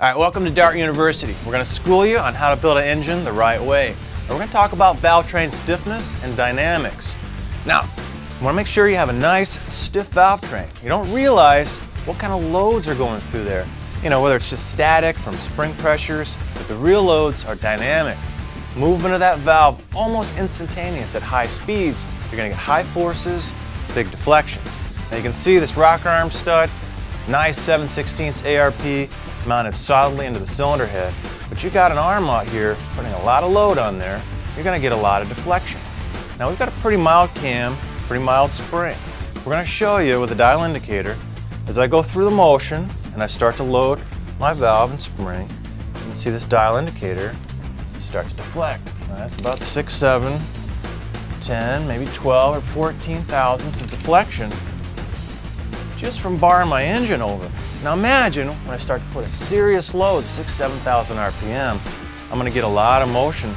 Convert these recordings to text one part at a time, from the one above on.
Alright, welcome to Dart University. We're going to school you on how to build an engine the right way. And we're going to talk about Valvetrain stiffness and dynamics. Now, you want to make sure you have a nice, stiff valve train. You don't realize what kind of loads are going through there. You know, whether it's just static from spring pressures, but the real loads are dynamic. Movement of that valve almost instantaneous at high speeds. You're going to get high forces, big deflections. Now you can see this rocker arm stud, nice 7/16 ARP mounted solidly into the cylinder head. But you got an arm out here putting a lot of load on there, you're going to get a lot of deflection. Now we've got a pretty mild cam, pretty mild spring. We're going to show you with a dial indicator as I go through the motion and I start to load my valve and spring. You can see this dial indicator start to deflect. Now that's about 6, 7, 10, maybe 12 or 14 thousandths of deflection just from barring my engine over. Now imagine when I start to put a serious load, 6,000, 7,000 RPM, I'm going to get a lot of motion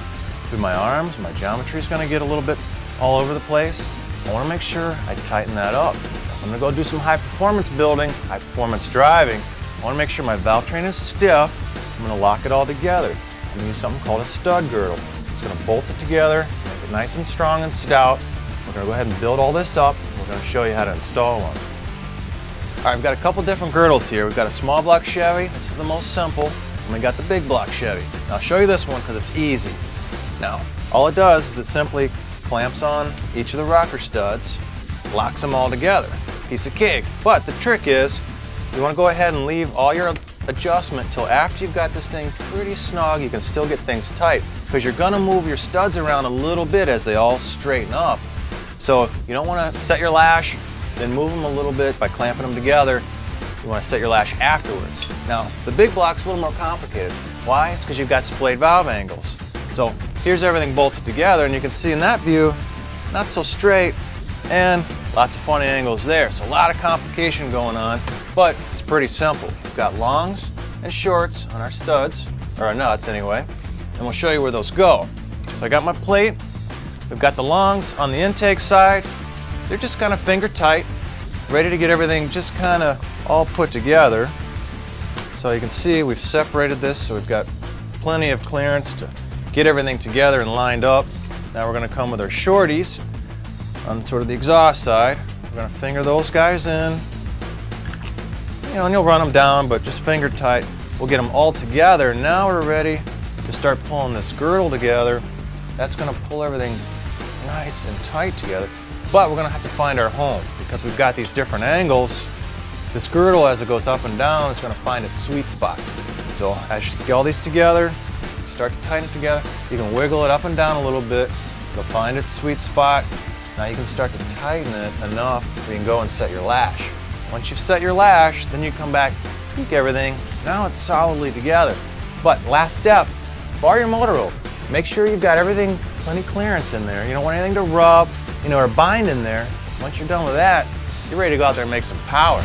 through my arms. My geometry is going to get a little bit all over the place. I want to make sure I tighten that up. I'm going to go do some high performance building, high performance driving. I want to make sure my valve train is stiff. I'm going to lock it all together. I'm going to use something called a stud girdle. It's going to bolt it together, make it nice and strong and stout. We're going to go ahead and build all this up. We're going to show you how to install one. All right, we've got a couple different girdles here. We've got a small block Chevy. This is the most simple. And we got the big block Chevy. Now I'll show you this one because it's easy. Now, all it does is it simply clamps on each of the rocker studs, locks them all together. Piece of cake. But the trick is, you want to go ahead and leave all your adjustment till after you've got this thing pretty snug. You can still get things tight because you're going to move your studs around a little bit as they all straighten up. So you don't want to set your lash, then move them a little bit by clamping them together. You want to set your lash afterwards. Now, the big block's a little more complicated. Why? It's because you've got splayed valve angles. So here's everything bolted together, and you can see in that view, not so straight, and lots of funny angles there. So a lot of complication going on, but it's pretty simple. We've got longs and shorts on our studs, or our nuts anyway, and we'll show you where those go. So I got my plate. We've got the longs on the intake side. They're just kind of finger tight, ready to get everything just kind of all put together. So you can see we've separated this, so we've got plenty of clearance to get everything together and lined up. Now we're going to come with our shorties on sort of the exhaust side. We're going to finger those guys in, you know, and you'll run them down, but just finger tight. We'll get them all together. Now we're ready to start pulling this girdle together. That's going to pull everything nice and tight together. But we're going to have to find our home because we've got these different angles. This girdle, as it goes up and down, is going to find its sweet spot. So as you get all these together, start to tighten it together, you can wiggle it up and down a little bit. It'll find its sweet spot. Now you can start to tighten it enough so you can go and set your lash. Once you've set your lash, then you come back, tweak everything. Now it's solidly together. But last step, bar your motor over. Make sure you've got everything, plenty clearance in there. You don't want anything to rub, you know, or bind in there. Once you're done with that, you're ready to go out there and make some power.